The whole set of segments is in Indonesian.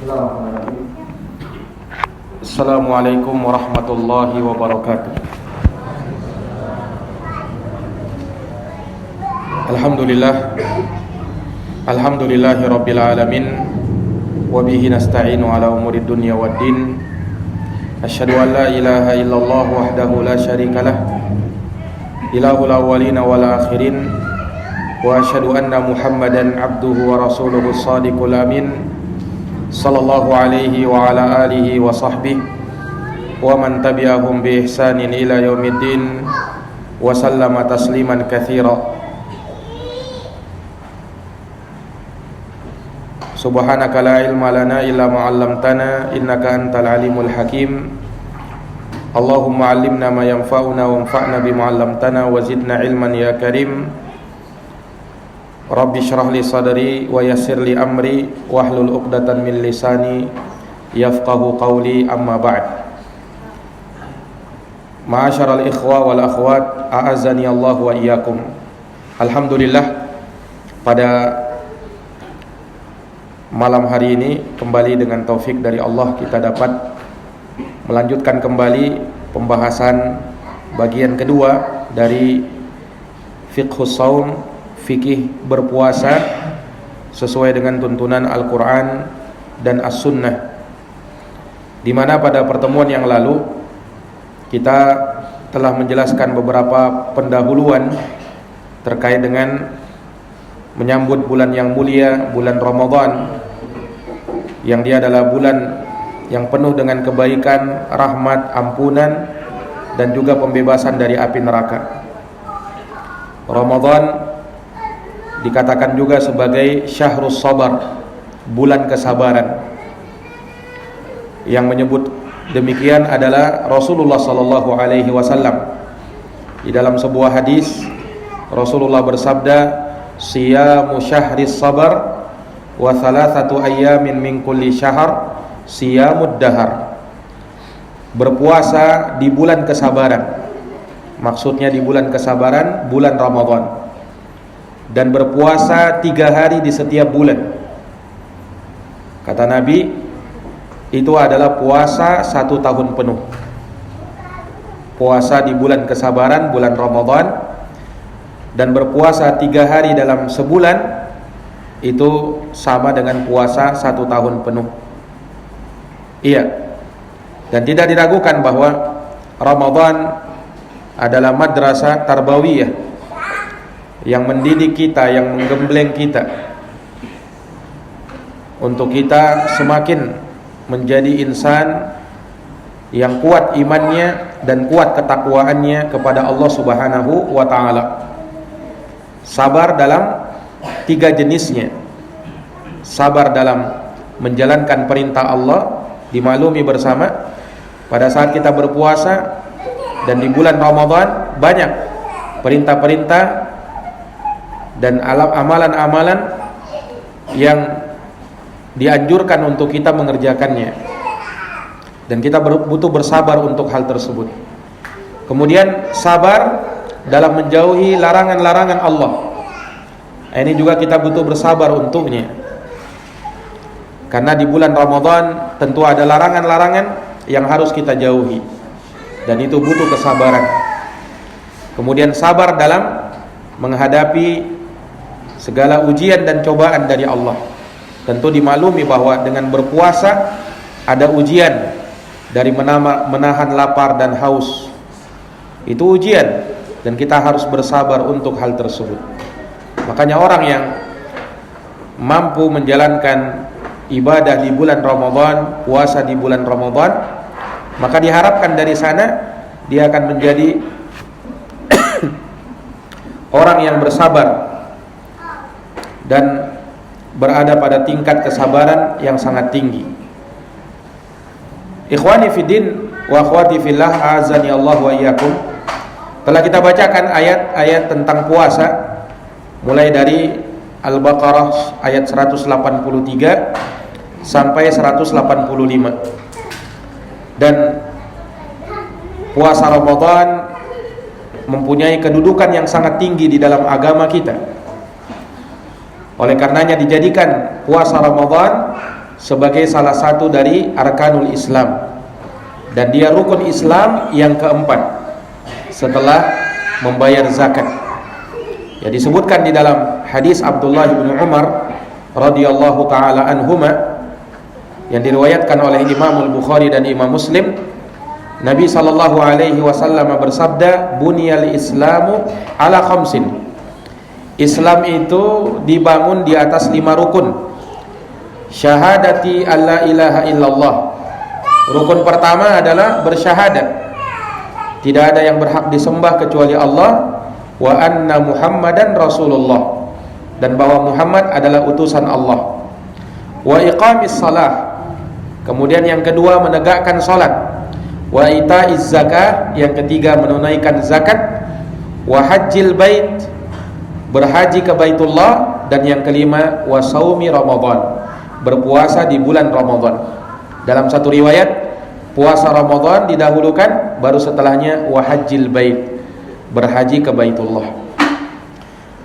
Bismillahirrahmanirrahim. Assalamualaikum warahmatullahi wabarakatuh. Alhamdulillahi rabbil alamin. Wa bihi nasta'inu ala umuri dunya waddin. Asyhadu an la ilaha illallah wahdahu la syarikalah, ilahul awwalina wal akhirin. Wa asyhadu anna Muhammadan abduhu wa rasuluhu shadiqul amin. Sallallahu alaihi wa ala alihi wa sahbihi wa man tabi'ahum bi ihsanin ila yaumiddin wa sallama tasliman katsira. Subhanaka la ilma lana illa ma 'allamtana innaka antal alimul hakim. Allahumma 'allimna ma yanfa'una wanfa'na bima 'allamtana wa zidna ilman ya karim. Rabbi shrah li sadri wa yassir li amri wahlul 'uqdatan min lisani yafqahu qawli, amma ba'd. Ma'asyaral ikhwa wal akhwat, a'azzani Allah wa iyyakum. Alhamdulillah, pada malam hari ini kembali dengan taufik dari Allah kita dapat melanjutkan kembali pembahasan bagian kedua dari fiqhus shaum, fikih berpuasa sesuai dengan tuntunan Al-Quran dan As-Sunnah, di mana pada pertemuan yang lalu kita telah menjelaskan beberapa pendahuluan terkait dengan menyambut bulan yang mulia, bulan Ramadan, yang dia adalah bulan yang penuh dengan kebaikan, rahmat, ampunan, dan juga pembebasan dari api neraka. Ramadan dikatakan juga sebagai syahrus sabar, bulan kesabaran. Yang menyebut demikian adalah Rasulullah sallallahu alaihi wasallam. Di dalam sebuah hadis Rasulullah bersabda, siyamu syahris sabar wa thalathatu ayyamin min kulli syahr siyamud dahar. Berpuasa di bulan kesabaran, maksudnya di bulan kesabaran, bulan Ramadan, dan berpuasa 3 hari di setiap bulan. Kata Nabi, itu adalah puasa 1 tahun penuh. Puasa di bulan kesabaran, bulan Ramadan, dan berpuasa 3 hari dalam sebulan, itu sama dengan puasa 1 tahun penuh. Iya, dan tidak diragukan bahwa Ramadan adalah madrasah tarbawiyah yang mendidik kita, yang menggembleng kita untuk kita semakin menjadi insan yang kuat imannya dan kuat ketakwaannya kepada Allah Subhanahu wa ta'ala. Sabar dalam 3 jenisnya. Sabar dalam menjalankan perintah Allah, dimaklumi bersama pada saat kita berpuasa dan di bulan Ramadan banyak perintah-perintah dan amalan-amalan yang dianjurkan untuk kita mengerjakannya, dan kita butuh bersabar untuk hal tersebut. Kemudian sabar dalam menjauhi larangan-larangan Allah. Ini juga kita butuh bersabar untuknya, karena di bulan Ramadan tentu ada larangan-larangan yang harus kita jauhi, dan itu butuh kesabaran. Kemudian sabar dalam menghadapi segala ujian dan cobaan dari Allah. Tentu dimaklumi bahwa dengan berpuasa ada ujian dari menahan lapar dan haus. Itu ujian, dan kita harus bersabar untuk hal tersebut. Makanya orang yang mampu menjalankan ibadah di bulan Ramadan, puasa di bulan Ramadan, maka diharapkan dari sana dia akan menjadi orang yang bersabar dan berada pada tingkat kesabaran yang sangat tinggi. Ikhwani fiddin wa akhwati fillah, azani Allah wa iyyakum. Telah kita bacakan ayat-ayat tentang puasa mulai dari Al-Baqarah ayat 183 sampai 185. Dan puasa Ramadan mempunyai kedudukan yang sangat tinggi di dalam agama kita. Oleh karenanya dijadikan puasa Ramadan sebagai salah satu dari arkanul Islam, dan dia rukun Islam yang keempat setelah membayar zakat. Ya, disebutkan di dalam hadis Abdullah bin Umar radhiyallahu taala anhuma yang diriwayatkan oleh Imam Al-Bukhari dan Imam Muslim, Nabi sallallahu alaihi wasallam bersabda, "Bunyal Islamu ala khamsin." Islam itu dibangun di atas 5 rukun. Syahadati alla ilaha illallah. Rukun pertama adalah bersyahadat tidak ada yang berhak disembah kecuali Allah, wa anna Muhammadan Rasulullah, dan bahwa Muhammad adalah utusan Allah. Wa iqamis salah. Kemudian yang kedua menegakkan salat. Wa itaiz zakah, yang ketiga menunaikan zakat. Wa hajjil bait, berhaji ke Baitullah, dan yang kelima wa saumi Ramadan, berpuasa di bulan Ramadan. Dalam satu riwayat puasa Ramadan didahulukan, baru setelahnya wa hajjil bait, berhaji ke Baitullah.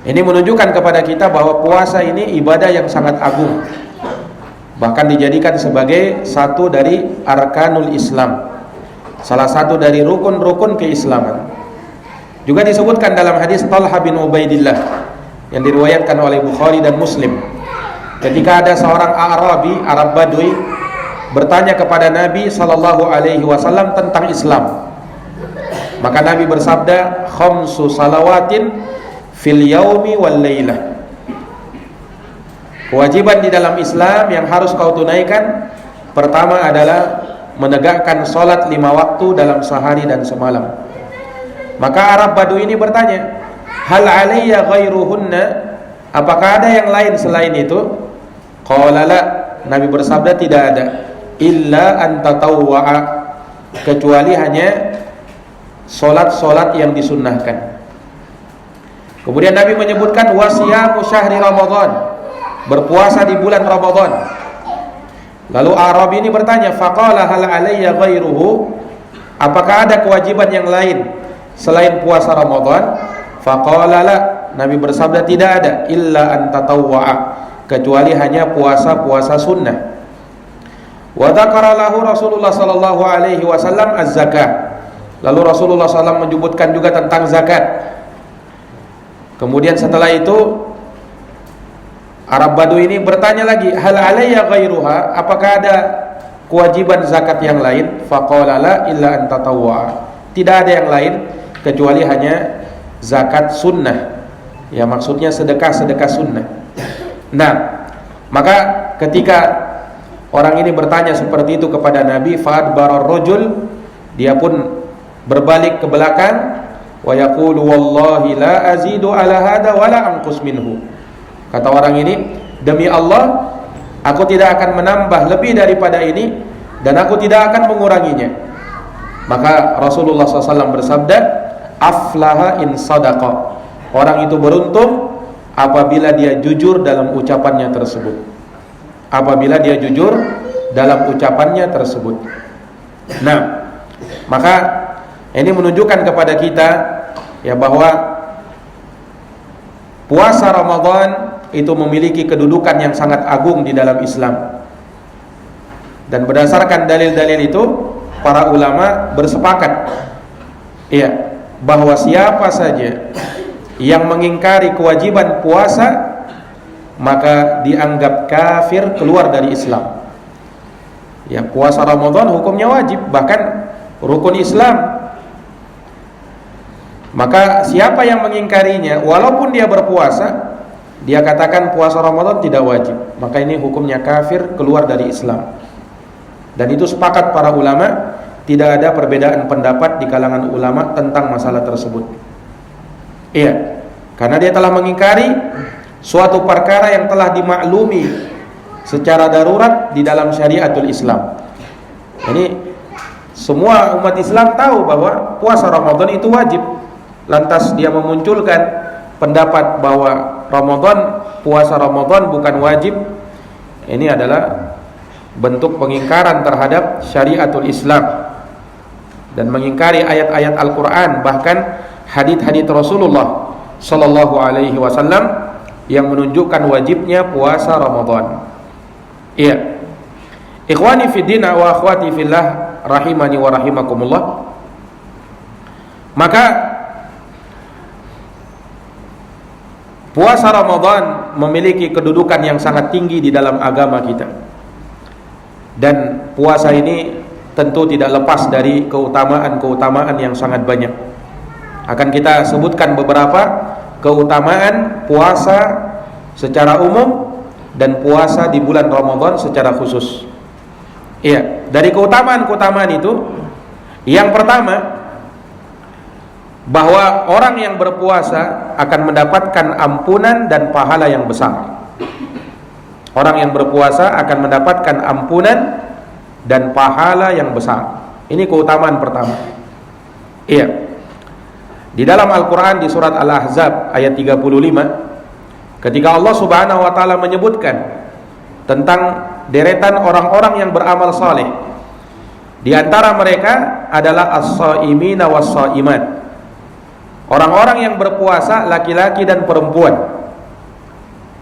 Ini menunjukkan kepada kita bahwa puasa ini ibadah yang sangat agung, bahkan dijadikan sebagai satu dari arkanul Islam, salah satu dari rukun-rukun keislaman. Juga disebutkan dalam hadis Talha bin Ubaidillah yang diriwayatkan oleh Bukhari dan Muslim, ketika ada seorang Arabi, Arab Badui, bertanya kepada Nabi sallallahu alaihi wasallam tentang Islam. Maka Nabi bersabda, "Khamsu salawatin fil yaumi wal lailah." Kewajiban di dalam Islam yang harus kau tunaikan, pertama adalah menegakkan salat 5 waktu dalam sehari dan semalam. Maka Arab Badui ini bertanya, "Hal alayya ghairuhunna?" Apakah ada yang lain selain itu? Qala la. Nabi bersabda, tidak ada. Illa an tatawwa'a, kecuali hanya solat-solat yang disunnahkan. Kemudian Nabi menyebutkan wasiyamu syahri Ramadan, berpuasa di bulan Ramadan. Lalu Arab ini bertanya, faqala hal alayya ghairuhu, apakah ada kewajiban yang lain selain puasa Ramadan? Faqala la. Nabi bersabda, tidak ada. Illa an tatawwa'a, kecuali hanya puasa-puasa sunnah. Wa dzakara lahu Rasulullah sallallahu alaihi wasallam az-zakah. Lalu Rasulullah SAW menyebutkan juga tentang zakat. Kemudian setelah itu Arab Badui ini bertanya lagi, hal alayya ghairuha, apakah ada kewajiban zakat yang lain? Faqala la illa an tatawwa'a, tidak ada yang lain kecuali hanya zakat sunnah. Ya, maksudnya sedekah-sedekah sunnah. Nah, maka ketika orang ini bertanya seperti itu kepada Nabi, fa'adbarar rajul, dia pun berbalik ke belakang, wa yaqulu wallahi la azidu ala hada wa la anqus minhu. Kata orang ini, demi Allah, aku tidak akan menambah lebih daripada ini, dan aku tidak akan menguranginya. Maka Rasulullah SAW bersabda, aflaha in sadaqa, orang itu beruntung apabila dia jujur dalam ucapannya tersebut. Apabila dia jujur dalam ucapannya tersebut. Nah, maka ini menunjukkan kepada kita ya bahwa puasa Ramadan itu memiliki kedudukan yang sangat agung di dalam Islam. Dan berdasarkan dalil-dalil itu, para ulama bersepakat ya bahwa siapa saja yang mengingkari kewajiban puasa, maka dianggap kafir, keluar dari Islam. Ya, puasa Ramadan hukumnya wajib, bahkan rukun Islam. Maka siapa yang mengingkarinya, walaupun dia berpuasa, dia katakan puasa Ramadan tidak wajib, maka ini hukumnya kafir, keluar dari Islam. Dan itu sepakat para ulama, tidak ada perbedaan pendapat di kalangan ulama tentang masalah tersebut. Iya, karena dia telah mengingkari suatu perkara yang telah dimaklumi secara darurat di dalam syariatul Islam. Ini semua umat Islam tahu bahwa puasa Ramadan itu wajib. Lantas dia memunculkan pendapat bahwa puasa Ramadan bukan wajib. Ini adalah bentuk pengingkaran terhadap syariatul Islam dan mengingkari ayat-ayat Al-Quran, bahkan hadits-hadits Rasulullah sallallahu alaihi wasallam yang menunjukkan wajibnya puasa Ramadan. Iya. Ikhwani fid din wa akhwati fillah rahimani wa rahimakumullah. Maka puasa Ramadan memiliki kedudukan yang sangat tinggi di dalam agama kita. Dan puasa ini tentu tidak lepas dari keutamaan-keutamaan yang sangat banyak. Akan kita sebutkan beberapa keutamaan puasa secara umum dan puasa di bulan Ramadan secara khusus. Iya, dari keutamaan-keutamaan itu, yang pertama, bahwa orang yang berpuasa akan mendapatkan ampunan dan pahala yang besar. Orang yang berpuasa akan mendapatkan ampunan dan pahala yang besar. Ini keutamaan pertama. Iya. Di dalam Al-Quran di surat Al-Ahzab ayat 35, ketika Allah Subhanahu wa ta'ala menyebutkan tentang deretan orang-orang yang beramal saleh, di antara mereka adalah as-shaimina was-shaimat, orang-orang yang berpuasa laki-laki dan perempuan.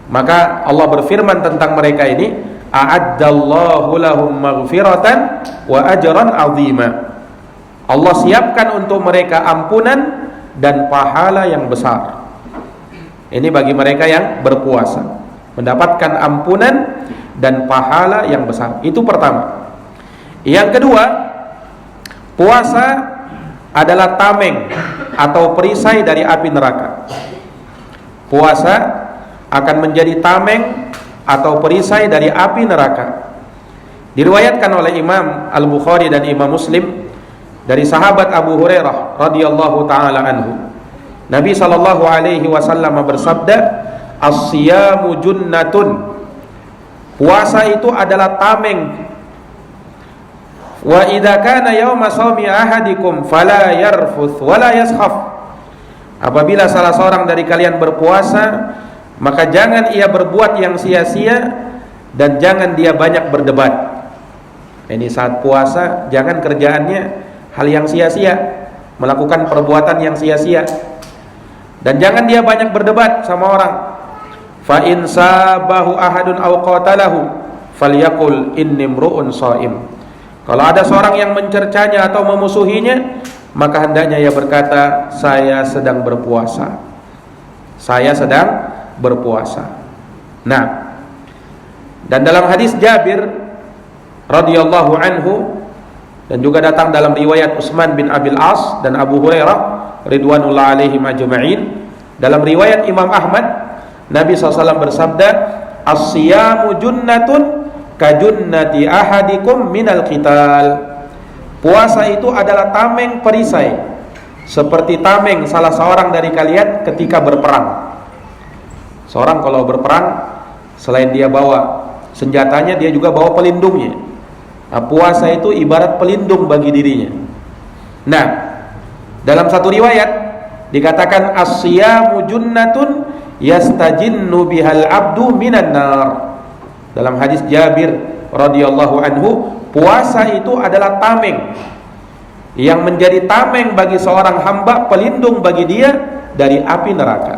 Maka Allah berfirman tentang mereka ini, a'addallahu lahum maghfiratan wa ajran 'azima. Allah siapkan untuk mereka ampunan dan pahala yang besar. Ini bagi mereka yang berpuasa, mendapatkan ampunan dan pahala yang besar. Itu pertama. Yang kedua, puasa adalah tameng atau perisai dari api neraka. Puasa akan menjadi tameng atau perisai dari api neraka. Diriwayatkan oleh Imam Al-Bukhari dan Imam Muslim dari sahabat Abu Hurairah radhiyallahu taala anhu. Nabi sallallahu alaihi wasallam bersabda, "As-siyamu junnatun." Puasa itu adalah tameng. Wa idza kana yauma shaumi ahadikum fala yarfuth wala yaskhaf. Apabila salah seorang dari kalian berpuasa, maka jangan ia berbuat yang sia-sia dan jangan dia banyak berdebat. Ini saat puasa jangan kerjaannya hal yang sia-sia, melakukan perbuatan yang sia-sia, dan jangan dia banyak berdebat sama orang. Fa in sabahu ahadun aw qatalahu falyaqul inni mru'un shaim. Kalau ada seorang yang mencercanya atau memusuhinya, maka hendaknya ia berkata, saya sedang berpuasa. Saya sedang berpuasa. Nah, dan dalam hadis Jabir radhiyallahu anhu, dan juga datang dalam riwayat Utsman bin Abil As dan Abu Hurairah ridwanullah alaihim ajma'in, dalam riwayat Imam Ahmad, Nabi SAW bersabda, as-siyamu junnatun kajunnati ahadikum minal qital. Puasa itu adalah tameng perisai, seperti tameng salah seorang dari kalian ketika berperang. Seorang kalau berperang, selain dia bawa senjatanya, dia juga bawa pelindungnya. Nah, puasa itu ibarat pelindung bagi dirinya. Nah, dalam satu riwayat dikatakan as-siyamu junnatun yastajinnu bihal abdu minan nar. Dalam hadis Jabir radhiyallahu anhu, puasa itu adalah tameng yang menjadi tameng bagi seorang hamba, pelindung bagi dia dari api neraka.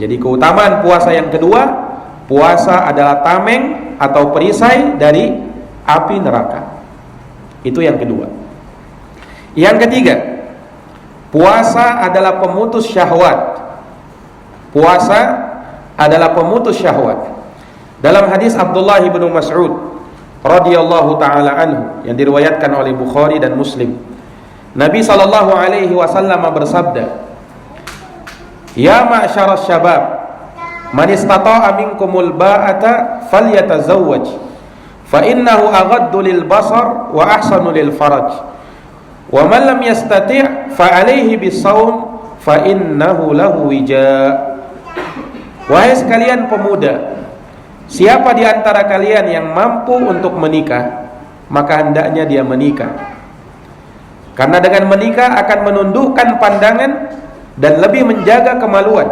Jadi keutamaan puasa yang kedua, puasa adalah tameng atau perisai dari api neraka. Itu yang kedua. Yang ketiga, puasa adalah pemutus syahwat. Puasa adalah pemutus syahwat. Dalam hadis Abdullah bin Mas'ud radhiyallahu taala anhu yang diriwayatkan oleh Bukhari dan Muslim, Nabi sallallahu alaihi wasallam bersabda, "Ya ma'syaras syabab, man istata'a minkumul ba'ata falyatazawwaj, fa innahu aghaddu lil basar wa ahsanu lil faraj. Wa man lam yastati' fa alayhi bis-shaum fa innahu lahu wija." Wahai sekalian pemuda, siapa di antara kalian yang mampu untuk menikah, maka hendaknya dia menikah. Karena dengan menikah akan menundukkan pandangan dan lebih menjaga kemaluan.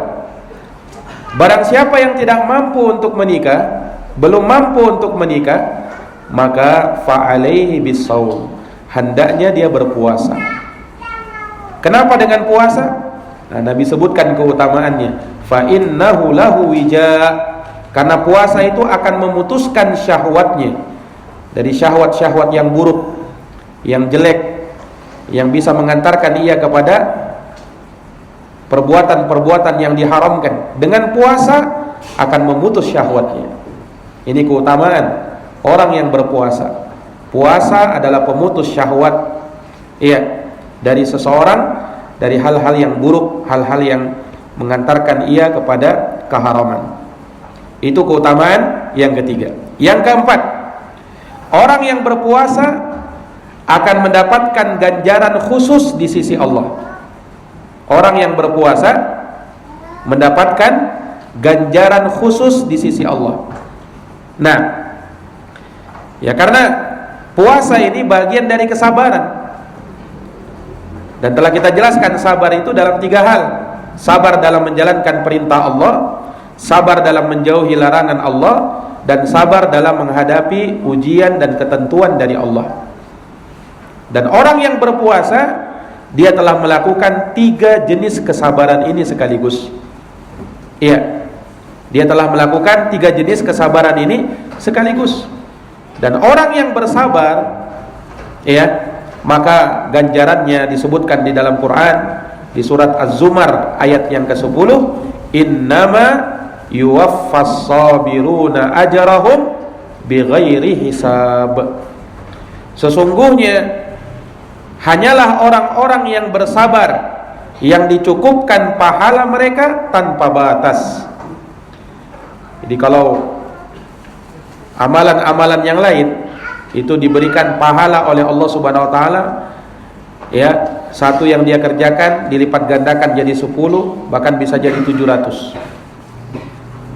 Barang siapa yang tidak mampu untuk menikah, belum mampu untuk menikah, maka fa'alaihi bis-shaum, hendaknya dia berpuasa. Kenapa dengan puasa? Nah, Nabi sebutkan keutamaannya. Fa innahu lahu wija, Karena puasa itu akan memutuskan syahwatnya dari syahwat-syahwat yang buruk, yang jelek, yang bisa mengantarkan ia kepada perbuatan-perbuatan yang diharamkan. Dengan puasa akan memutus syahwatnya. Ini keutamaan orang yang berpuasa. Puasa adalah pemutus syahwat, dari seseorang, dari hal-hal yang buruk, hal-hal yang mengantarkan ia kepada keharaman. Itu keutamaan yang ketiga. Yang keempat, orang yang berpuasa akan mendapatkan ganjaran khusus di sisi Allah. Orang yang berpuasa mendapatkan ganjaran khusus di sisi Allah. Nah, ya karena puasa ini bagian dari kesabaran. Dan telah kita jelaskan sabar itu dalam 3 hal. Sabar dalam menjalankan perintah Allah, sabar dalam menjauhi larangan Allah, dan sabar dalam menghadapi ujian dan ketentuan dari Allah. Dan orang yang berpuasa, dia telah melakukan 3 jenis kesabaran ini sekaligus. Iya, dia telah melakukan 3 jenis kesabaran ini sekaligus. Dan orang yang bersabar, maka ganjarannya disebutkan di dalam Quran di surat Az-Zumar ayat yang ke-10, innama yuwaffas sabiruna ajrahum bighairi hisab. Sesungguhnya hanyalah orang-orang yang bersabar yang dicukupkan pahala mereka tanpa batas. Jadi kalau amalan-amalan yang lain itu diberikan pahala oleh Allah Subhanahu wa taala, satu yang dia kerjakan dilipat gandakan jadi 10, bahkan bisa jadi 700.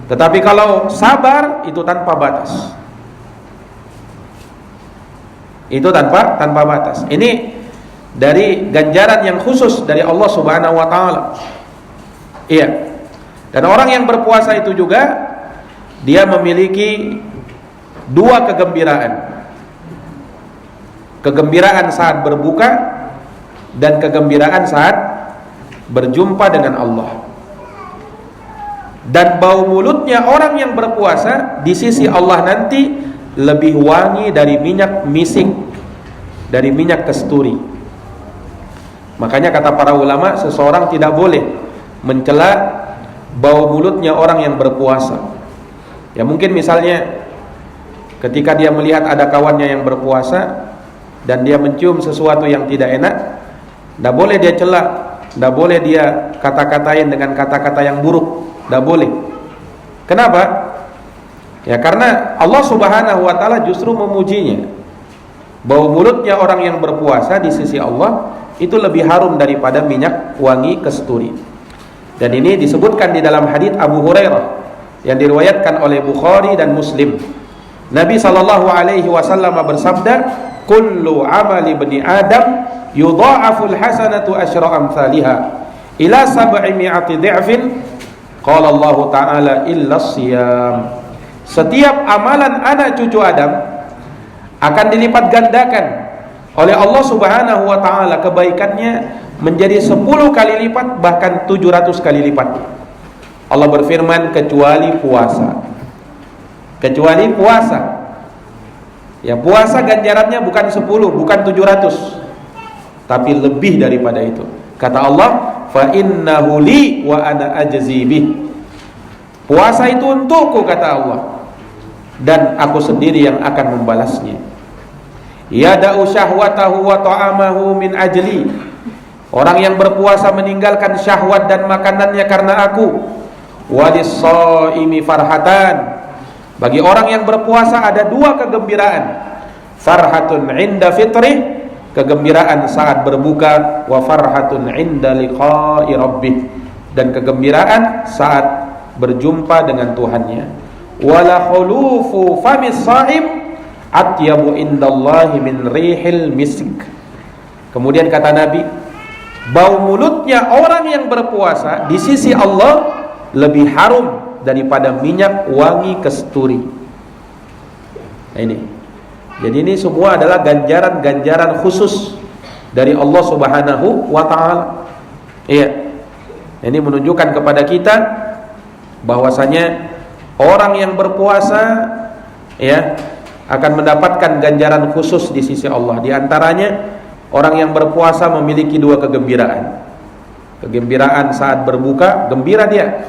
Tetapi kalau sabar itu tanpa batas. Itu tanpa batas. Ini dari ganjaran yang khusus dari Allah Subhanahu wa taala. Iya. Dan orang yang berpuasa itu juga dia memiliki 2 kegembiraan. Kegembiraan saat berbuka dan kegembiraan saat berjumpa dengan Allah. Dan bau mulutnya orang yang berpuasa di sisi Allah nanti lebih wangi dari minyak misik, dari minyak kasturi. Makanya kata para ulama, seseorang tidak boleh mencela bau mulutnya orang yang berpuasa. Ya mungkin misalnya ketika dia melihat ada kawannya yang berpuasa dan dia mencium sesuatu yang tidak enak, tidak boleh dia cela, tidak boleh dia kata-katain dengan kata-kata yang buruk, tidak boleh. Kenapa? Ya karena Allah Subhanahu wa taala justru memujinya. Bau mulutnya orang yang berpuasa di sisi Allah itu lebih harum daripada minyak wangi kasturi. Dan ini disebutkan di dalam hadits Abu Hurairah yang diriwayatkan oleh Bukhari dan Muslim. Nabi sallallahu alaihi wasallam bersabda, kullu amali ibni Adam yudha'aful hasanatu asyra amsalha ila 700 dhi'fin. Qala Allah Ta'ala illa siyam. Setiap amalan anak cucu Adam akan dilipat gandakan oleh Allah Subhanahu wa taala kebaikannya menjadi 10 kali lipat, bahkan 700 kali lipat. Allah berfirman kecuali puasa. Kecuali puasa. Ya puasa ganjarannya bukan 10, bukan 700, tapi lebih daripada itu. Kata Allah, fa innahu li wa ana ajzi bih. Puasa itu untukku, kata Allah, dan aku sendiri yang akan membalasnya. Yada'u syahwatahu wa ta'amahu min ajli. Orang yang berpuasa meninggalkan syahwat dan makanannya karena aku. Walis-shaimi farhatan. Bagi orang yang berpuasa ada 2 kegembiraan. Farhatun 'inda fitrih, kegembiraan saat berbuka, wa farhatun 'inda liqa'i rabbih, dan kegembiraan saat berjumpa dengan Tuhannya. Wala khulufu famis shaim atyabu indallahi min rihil misk. Kemudian kata Nabi, bau mulutnya orang yang berpuasa di sisi Allah lebih harum daripada minyak wangi kasturi. Nah ini. Jadi ini semua adalah ganjaran-ganjaran khusus dari Allah Subhanahu wa taala. Iya. Ini menunjukkan kepada kita bahwasanya Orang yang berpuasa ya akan mendapatkan ganjaran khusus di sisi Allah. Di antaranya orang yang berpuasa memiliki dua kegembiraan. Kegembiraan saat berbuka, gembira dia,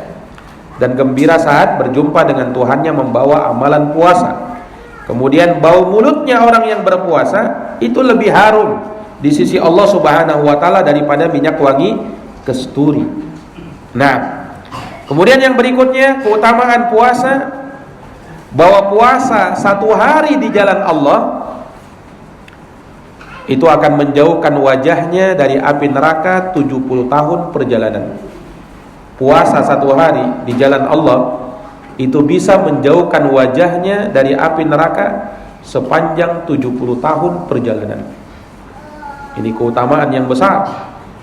dan gembira saat berjumpa dengan Tuhannya membawa amalan puasa. Kemudian bau mulutnya orang yang berpuasa itu lebih harum di sisi Allah Subhanahu wa taala daripada minyak wangi kasturi. Nah, kemudian yang berikutnya keutamaan puasa, bahwa puasa satu hari di jalan Allah itu akan menjauhkan wajahnya dari api neraka 70 tahun perjalanan. Puasa satu hari di jalan Allah itu bisa menjauhkan wajahnya dari api neraka sepanjang 70 tahun perjalanan. Ini keutamaan yang besar.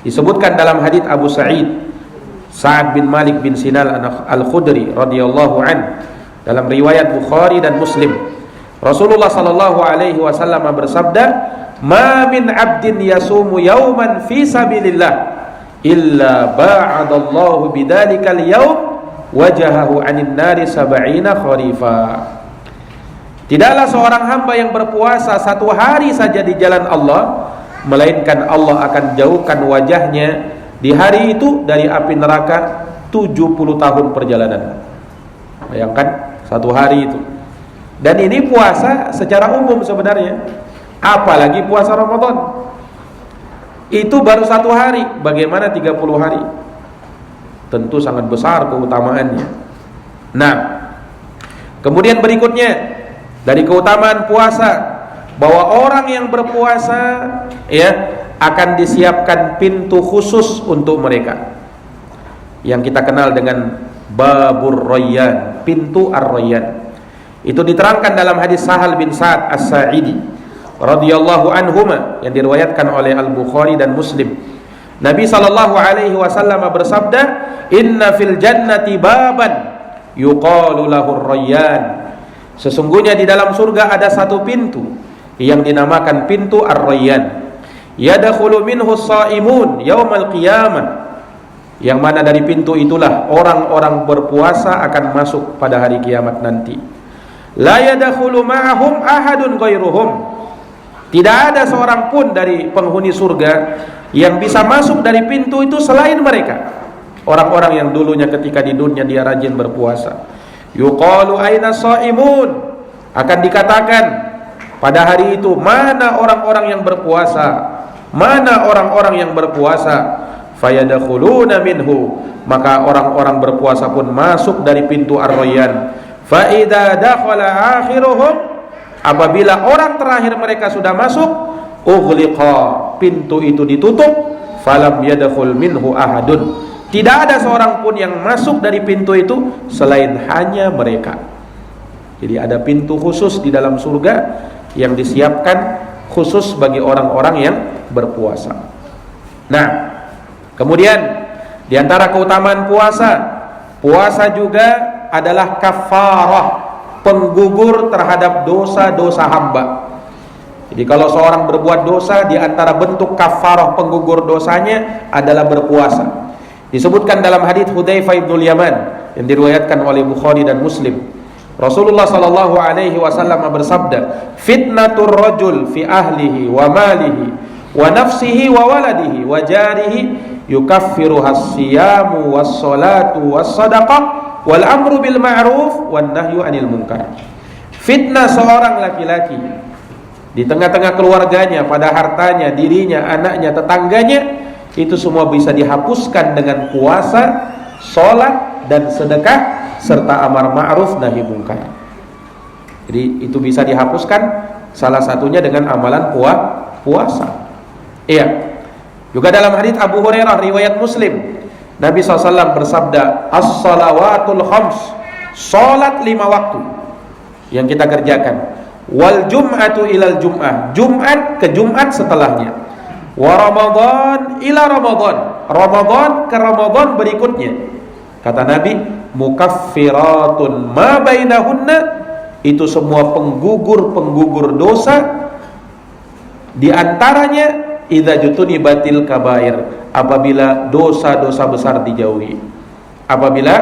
Disebutkan dalam hadits Abu Sa'ad bin Malik bin Sinan Al-Khudri radhiyallahu an, dalam riwayat Bukhari dan Muslim, Rasulullah sallallahu alaihi wasallam bersabda, "Ma min 'abdin yasumu yawman fi sabilillah illa ba'adallahu bidzalikal yawm wajahahu 'anil nari sab'ina kharifa." Tidaklah seorang hamba yang berpuasa satu hari saja di jalan Allah, melainkan Allah akan jauhkan wajahnya di hari itu dari api neraka 70 tahun perjalanan. Bayangkan satu hari itu. Dan ini puasa secara umum sebenarnya, apalagi puasa Ramadan. Itu baru satu hari, bagaimana 30 hari? Tentu sangat besar keutamaannya. Nah, kemudian berikutnya dari keutamaan puasa, bahwa orang yang berpuasa ya akan disiapkan pintu khusus untuk mereka, yang kita kenal dengan Babur Rayyan, pintu Ar-Rayyan. Itu diterangkan dalam hadis Sahal bin Sa'ad As-Sa'idi radhiyallahu anhuma yang diriwayatkan oleh Al-Bukhari dan Muslim. Nabi sallallahu alaihi wasallam bersabda, "Inna fil jannati baban yuqalu lahu Ar-Rayyan." Sesungguhnya di dalam surga ada satu pintu yang dinamakan pintu Ar-Rayyan. Yadkhulu minhu as-sha'imun yaumal qiyamah. Yang mana dari pintu itulah orang-orang berpuasa akan masuk pada hari kiamat nanti. La yadkhulu ma'ahum ahadun ghairuhum. Tidak ada seorang pun dari penghuni surga yang bisa masuk dari pintu itu selain mereka. Orang-orang yang dulunya ketika di dunia dia rajin berpuasa. Yuqalu aina shaimun. Akan dikatakan pada hari itu, mana orang-orang yang berpuasa? Mana orang-orang yang berpuasa? Fayadkhuluna minhu, maka orang-orang berpuasa pun masuk dari pintu Ar-Rayyan. Fa idza dakhala akhiruhum, apabila orang terakhir mereka sudah masuk, ughliqa, pintu itu ditutup, falam yadkhul minhu ahadun, tidak ada seorang pun yang masuk dari pintu itu selain hanya mereka. Jadi ada pintu khusus di dalam surga yang disiapkan khusus bagi orang-orang yang berpuasa. Nah, kemudian di antara keutamaan puasa, puasa juga adalah kafarah, penggugur terhadap dosa-dosa hamba. Jadi kalau seorang berbuat dosa, di antara bentuk kafarah penggugur dosanya adalah berpuasa. Disebutkan dalam hadits Hudzaifah bin Yaman yang diriwayatkan oleh Bukhari dan Muslim. Rasulullah sallallahu alaihi wasallam bersabda, "Fitnatur rajul fi ahlihi wa malihi wa nafsihi wa waladihi wa jarihi yukaffiruha as-siyamu was-salatu was-sadaqah wal amru bil ma'ruf wan nahyu 'anil munkar." Fitnah seorang laki-laki di tengah-tengah keluarganya, pada hartanya, dirinya, anaknya, tetangganya, itu semua bisa dihapuskan dengan puasa, salat dan sedekah serta amar ma'ruf nahi munkar. Jadi itu bisa dihapuskan salah satunya dengan amalan puasa. Iya. Juga dalam hadits Abu Hurairah riwayat Muslim, Nabi SAW bersabda, "As-salawatul khams", salat 5 waktu yang kita kerjakan. Wal jum'atu ilal jum'ah, Jumat ke Jumat setelahnya. Wa Ramadan ila Ramadan, Ramadan ke Ramadan berikutnya. Kata Nabi, mukaffiratun ma bainahunna, itu semua penggugur dosa. Di antaranya idza jutunibatil kabair, apabila dosa-dosa besar dijauhi. Apabila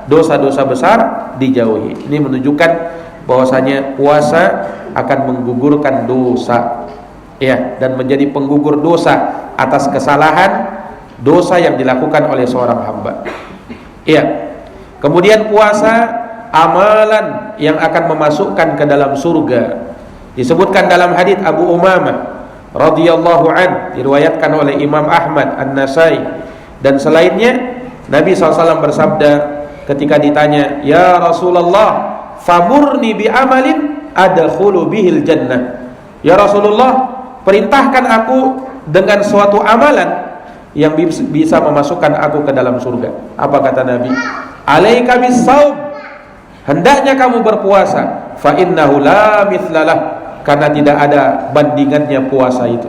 dosa-dosa besar dijauhi. Ini menunjukkan bahwasanya puasa akan menggugurkan dosa, ya, dan menjadi penggugur dosa atas kesalahan dosa yang dilakukan oleh seorang hamba. Ya. Kemudian puasa amalan yang akan memasukkan ke dalam surga. Disebutkan dalam hadits Abu Umamah radhiyallahu an, diriwayatkan oleh Imam Ahmad, An-Nasai dan selainnya, Nabi SAW bersabda ketika ditanya, "Ya Rasulullah, famurni bi amalin adkhulu bihil jannah." Ya Rasulullah, perintahkan aku dengan suatu amalan yang bisa memasukkan aku ke dalam surga. Apa kata Nabi? "Alaika bis-shaum." Hendaknya kamu berpuasa, fa innahu la mithlalah, karena tidak ada bandingannya puasa itu.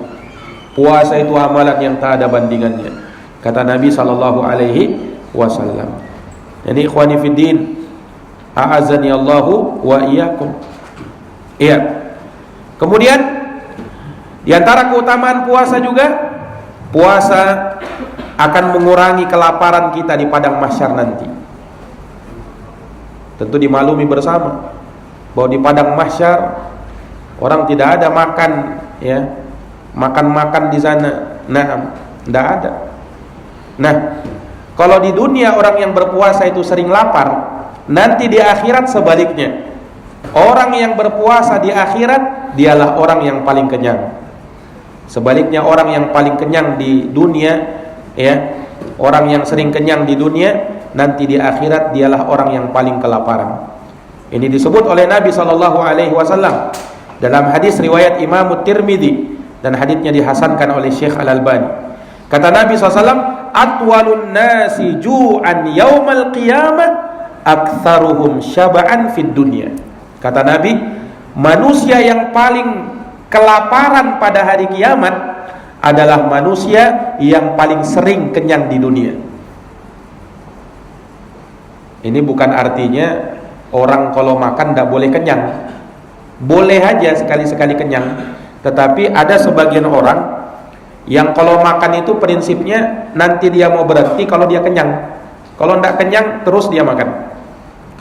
Puasa itu amalan yang tak ada bandingannya, kata Nabi sallallahu alaihi wasallam. Jadi ikhwani fiddin, a'azzani Allahu wa iyyakum. Iya. Kemudian di antara keutamaan puasa juga, puasa akan mengurangi kelaparan kita di padang mahsyar nanti. Tentu dimaklumi bersama bahwa di padang mahsyar orang tidak ada makan, ya, makan di sana. Nah, tidak ada. Nah, kalau di dunia orang yang berpuasa itu sering lapar, nanti di akhirat sebaliknya. Orang yang berpuasa di akhirat dialah orang yang paling kenyang. Sebaliknya orang yang paling kenyang di dunia, ya, orang yang sering kenyang di dunia, nanti di akhirat dialah orang yang paling kelaparan. Ini disebut oleh Nabi SAW dalam hadis riwayat Imam Tirmidzi, dan hadisnya dihasankan oleh Syekh Al-Albani. Kata Nabi SAW, "Atwalun nasi ju'an yaumal qiyamah aktsaruhum syaba'an fid dunya." Kata Nabi, manusia yang paling kelaparan pada hari kiamat adalah manusia yang paling sering kenyang di dunia. Ini bukan artinya orang kalau makan tidak boleh kenyang. Boleh aja sekali-sekali kenyang. Tetapi ada sebagian orang yang kalau makan itu prinsipnya nanti dia mau berhenti kalau dia kenyang. Kalau tidak kenyang terus dia makan.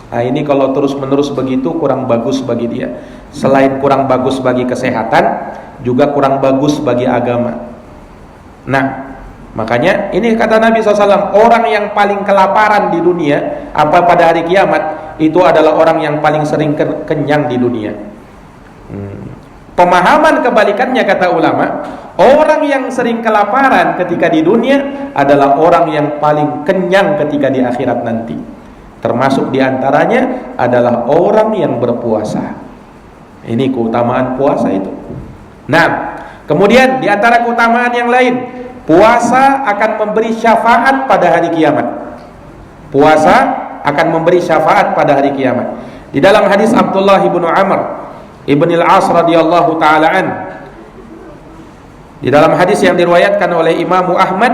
Nah, ini kalau terus-menerus begitu kurang bagus bagi dia. Selain kurang bagus bagi kesehatan, juga kurang bagus bagi agama. Nah, makanya ini kata Nabi SAW, orang yang paling kelaparan di dunia pada hari kiamat itu adalah orang yang paling sering kenyang di dunia. Pemahaman kebalikannya, kata ulama, orang yang sering kelaparan ketika di dunia adalah orang yang paling kenyang ketika di akhirat nanti. Termasuk diantaranya adalah orang yang berpuasa. Ini keutamaan puasa itu. Nah, kemudian diantara keutamaan yang lain, puasa akan memberi syafaat pada hari kiamat. Puasa akan memberi syafaat pada hari kiamat. Di dalam hadis Abdullah ibnu Amr ibn al-As radhiyallahu ta'ala an, di dalam hadis yang diriwayatkan oleh Imam Ahmad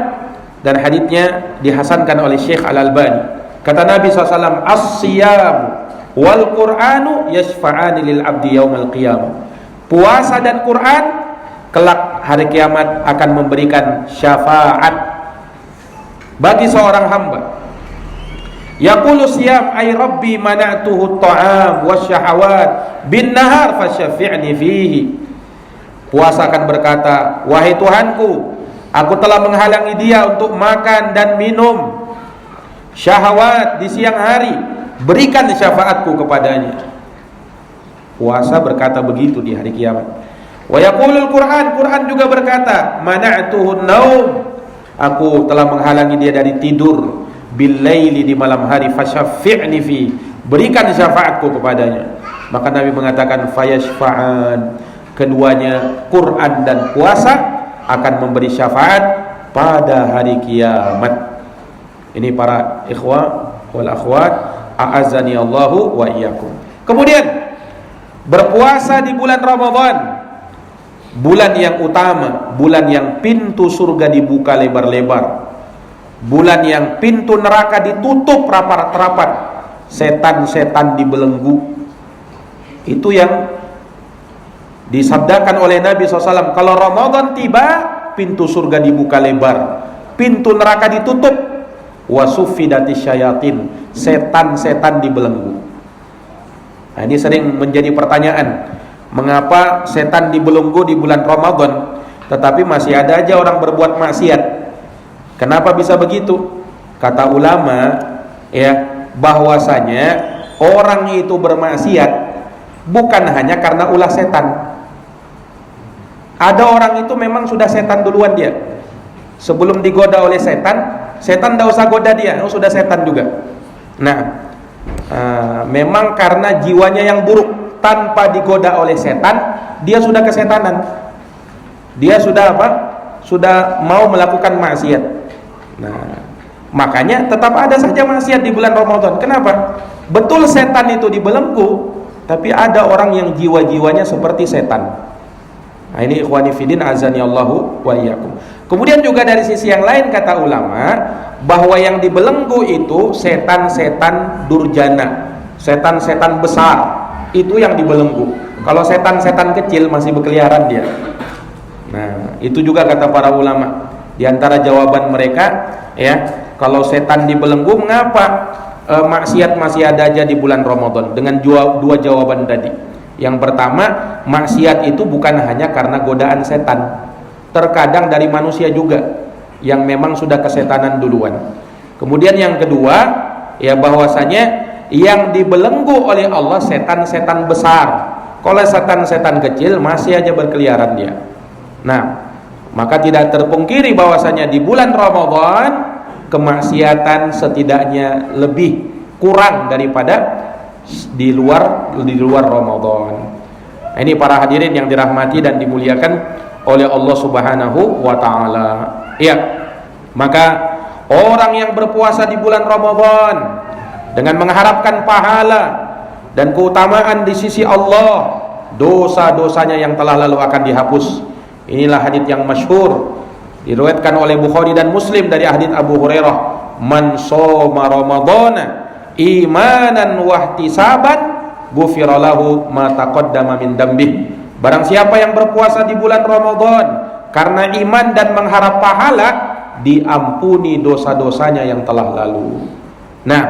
dan hadisnya dihasankan oleh Syekh Al-Albani, kata Nabi SAW, "As-siyam wal Qur'anu yashfa'ani lil abdi yaumal qiyamah." Puasa dan Quran kelak hari kiamat akan memberikan syafaat bagi seorang hamba. Yaqulu siyam ay rabbi mana'tuhu at-ta'am wasyahawat bin nahar fasyafi'ni fihi. Puasa akan berkata, "Wahai Tuhanku, aku telah menghalangi dia untuk makan dan minum syahwat di siang hari, berikan syafaatku kepadanya." Puasa berkata begitu di hari kiamat. Wa yaqulul Qur'an, Quran juga berkata, "Mana'tuhu naum," aku telah menghalangi dia dari tidur, bil-laili di malam hari, fasyafi'ni fi, berikan syafaatku kepadanya. Maka Nabi mengatakan fayashfa'an, keduanya Quran dan puasa akan memberi syafaat pada hari kiamat. Ini para ikhwah wal akhwat, a'azzani Allahu wa iyyakum. Kemudian berpuasa di bulan Ramadan, bulan yang utama, bulan yang pintu surga dibuka lebar-lebar, bulan yang pintu neraka ditutup rapat-rapat, setan-setan dibelenggu. Itu yang disabdakan oleh Nabi SAW. Kalau Ramadan tiba, pintu surga dibuka lebar, pintu neraka ditutup, wa suffidatis syayatin, setan-setan dibelenggu. Nah, ini sering menjadi pertanyaan, mengapa setan dibelenggu di bulan Ramadan tetapi masih ada aja orang berbuat maksiat? Kenapa bisa begitu? Kata ulama ya, bahwasanya orang itu bermaksiat bukan hanya karena ulah setan. Ada orang itu memang sudah setan duluan dia. Sebelum digoda oleh setan, setan tidak usah goda dia, sudah setan juga. Nah, memang karena jiwanya yang buruk, tanpa digoda oleh setan, dia sudah kesetanan. Dia sudah apa? Sudah mau melakukan maksiat. Nah, makanya tetap ada saja maksiat di bulan Ramadan. Kenapa? Betul setan itu dibelenggu, tapi ada orang yang jiwa-jiwanya seperti setan. Nah, ini ikhwani fiddin azani Allahu wa iyyakum. Kemudian juga dari sisi yang lain kata ulama, bahwa yang dibelenggu itu setan-setan durjana, setan-setan besar, itu yang dibelenggu. Kalau setan-setan kecil masih berkeliaran dia. Nah, itu juga kata para ulama. Di antara jawaban mereka, ya, kalau setan dibelenggu, mengapa maksiat masih ada aja di bulan Ramadan? Dengan dua jawaban tadi. Yang pertama, maksiat itu bukan hanya karena godaan setan, terkadang dari manusia juga yang memang sudah kesetanan duluan. Kemudian yang kedua, ya, bahwasanya yang dibelenggu oleh Allah setan-setan besar. Kalau setan-setan kecil masih aja berkeliaran dia. Nah, maka tidak terpungkiri bahwasanya di bulan Ramadan kemaksiatan setidaknya lebih kurang daripada di luar Ramadan. Nah, ini para hadirin yang dirahmati dan dimuliakan oleh Allah Subhanahu wa taala. Ya. Maka orang yang berpuasa di bulan Ramadan dengan mengharapkan pahala dan keutamaan di sisi Allah, dosa-dosanya yang telah lalu akan dihapus. Inilah hadits yang masyhur diriwayatkan oleh Bukhari dan Muslim dari hadits Abu Hurairah, "Man shoma Ramadhana imanan wahtisaban ghufira lahu ma taqaddama min dambih." Barang siapa yang berpuasa di bulan Ramadan karena iman dan mengharap pahala, diampuni dosa-dosanya yang telah lalu. Nah,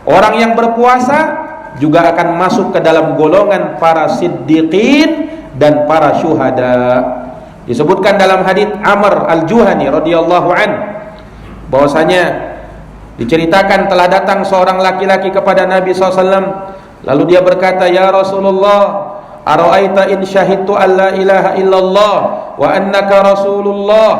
orang yang berpuasa juga akan masuk ke dalam golongan para siddiqin dan para syuhada. Disebutkan dalam hadits Amr al-Juhani radhiyallahu an, bahwasanya diceritakan telah datang seorang laki-laki kepada Nabi SAW, lalu dia berkata, "Ya Rasulullah, ara'aita in syahidtu an la ilaha illallah wa annaka Rasulullah."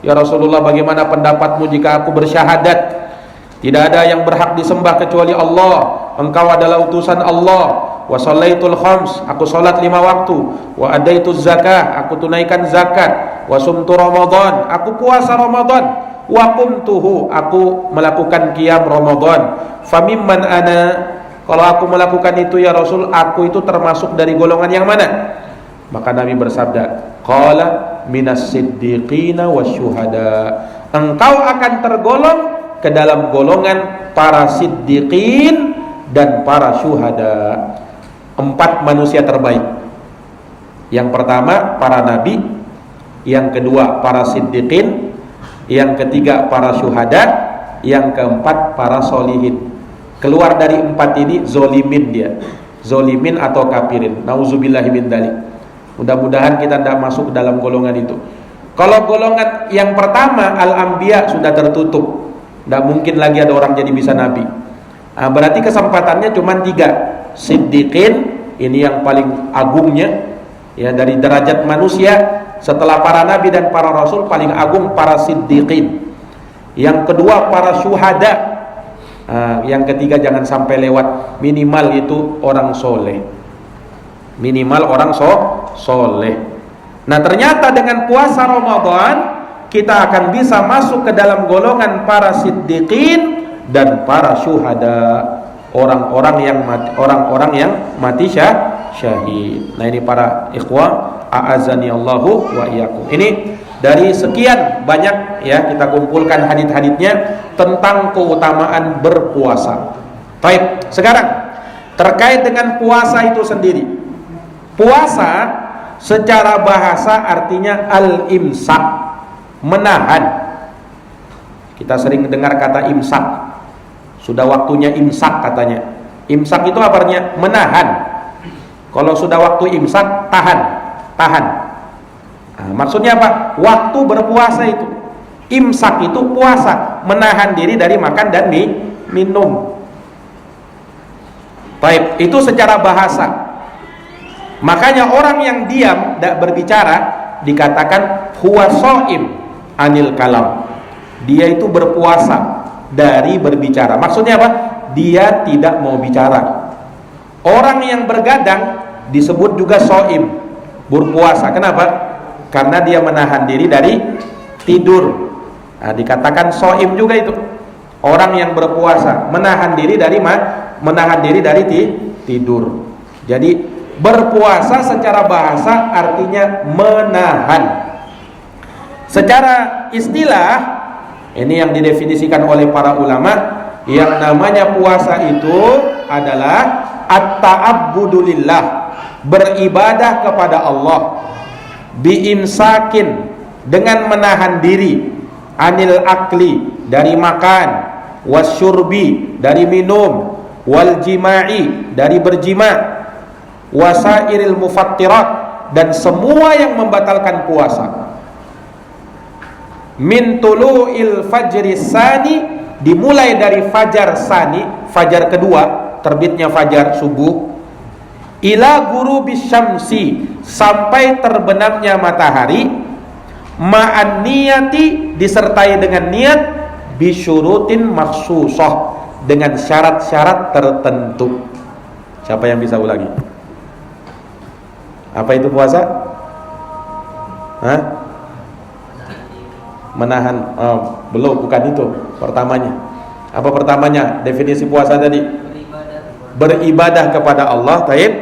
Ya Rasulullah, bagaimana pendapatmu jika aku bersyahadat tidak ada yang berhak disembah kecuali Allah, engkau adalah utusan Allah, wa shallaitul khams, aku salat 5 waktu, wa adaituz zakah, aku tunaikan zakat, wa sumtu Ramadan, aku puasa Ramadan, wa qumtuhu, aku melakukan qiyam Ramadan, famimman ana, kalau aku melakukan itu ya Rasul, aku itu termasuk dari golongan yang mana? Maka Nabi bersabda, qala minas siddiqina wasyuhada, engkau akan tergolong ke dalam golongan para siddiqin dan para syuhada. 4 manusia terbaik. Yang pertama para nabi, yang kedua para siddiqin, yang ketiga para syuhada, yang keempat para solihin. Keluar dari 4 ini zolimin dia, zolimin atau kafirin. Nauzubillahi min dzalik. Mudah-mudahan kita tidak masuk ke dalam golongan itu. Kalau golongan yang pertama al-anbiya sudah tertutup, tidak mungkin lagi ada orang jadi bisa nabi. Nah, berarti kesempatannya cuma 3. Siddiqin, ini yang paling agungnya, ya, dari derajat manusia setelah para nabi dan para rasul paling agung para siddiqin. Yang kedua para syuhada. Yang ketiga jangan sampai lewat, minimal itu orang soleh, minimal orang soleh. Nah, ternyata dengan puasa Ramadan kita akan bisa masuk ke dalam golongan para siddiqin dan para syuhada, orang-orang yang mati syahid. Nah, ini para ikhwah a'azani Allahu wa iyyakum. Ini dari sekian banyak, ya, kita kumpulkan hadits-haditsnya tentang keutamaan berpuasa. Baik, sekarang terkait dengan puasa itu sendiri. Puasa secara bahasa artinya al-imsak, menahan. Kita sering dengar kata imsak. Sudah waktunya imsak katanya. Imsak itu apa artinya? Menahan. Kalau sudah waktu imsak, tahan. Nah, maksudnya apa? Waktu berpuasa itu. Imsak itu puasa, menahan diri dari makan dan minum. Baik, itu secara bahasa. Makanya orang yang diam, tidak berbicara, dikatakan huwa shaim anil kalam. Dia itu berpuasa dari berbicara. Maksudnya apa? Dia tidak mau bicara. Orang yang bergadang disebut juga shaim, berpuasa. Kenapa? Karena dia menahan diri dari tidur. Nah, dikatakan shaim juga itu. Orang yang berpuasa menahan diri dari tidur. Jadi berpuasa secara bahasa artinya menahan. Secara istilah, ini yang didefinisikan oleh para ulama, yang namanya puasa itu adalah at-ta'abbudu lillah, beribadah kepada Allah, biimsakin, dengan menahan diri, anil akli, dari makan, wasyurbi, dari minum, wal jima'i, dari berjima, wasairil mufattirat, dan semua yang membatalkan puasa. Min tulu'il fajri sani, dimulai dari fajar sani, fajar kedua, terbitnya fajar subuh, ila ghurubis syamsi, sampai terbenamnya matahari, ma'an niyati, disertai dengan niat, bisyurutin maksusah, dengan syarat-syarat tertentu. Siapa yang bisa ulangi? Apa itu puasa? Hah? Menahan. Belum, bukan itu pertamanya. Apa pertamanya? Definisi puasa tadi? Beribadah kepada Allah, taib,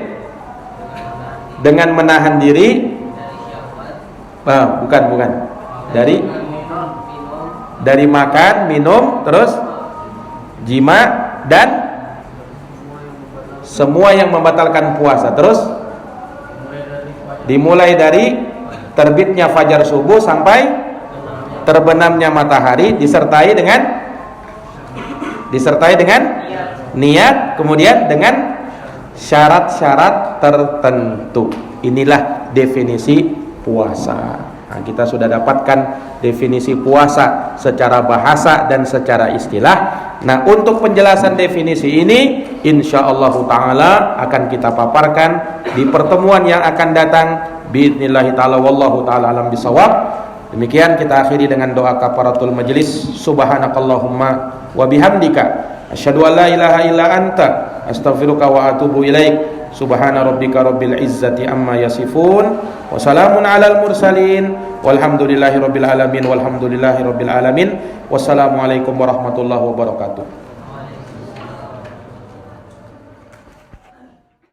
dengan menahan diri. Bukan. Dari makan, minum, terus jima, dan semua yang membatalkan puasa. Terus dimulai dari terbitnya fajar subuh sampai terbenamnya matahari, disertai dengan niat, kemudian dengan syarat-syarat tertentu. Inilah definisi puasa. Nah, kita sudah dapatkan definisi puasa secara bahasa dan secara istilah. Nah, untuk penjelasan definisi ini insyaallah taala akan kita paparkan di pertemuan yang akan datang biidznillah taala, wallahu taala alam bisawab. Demikian kita akhiri dengan doa kafaratul majlis. Subhanakallahumma wa bihamdika asyhadu an la ilaha illa anta astaghfiruka wa atubu ilaik. Subhana rabbika rabbil izzati amma yasifun wa salamun alal mursalin walhamdulillahi rabbil alamin. Wassalamu alaikum warahmatullahi wabarakatuh.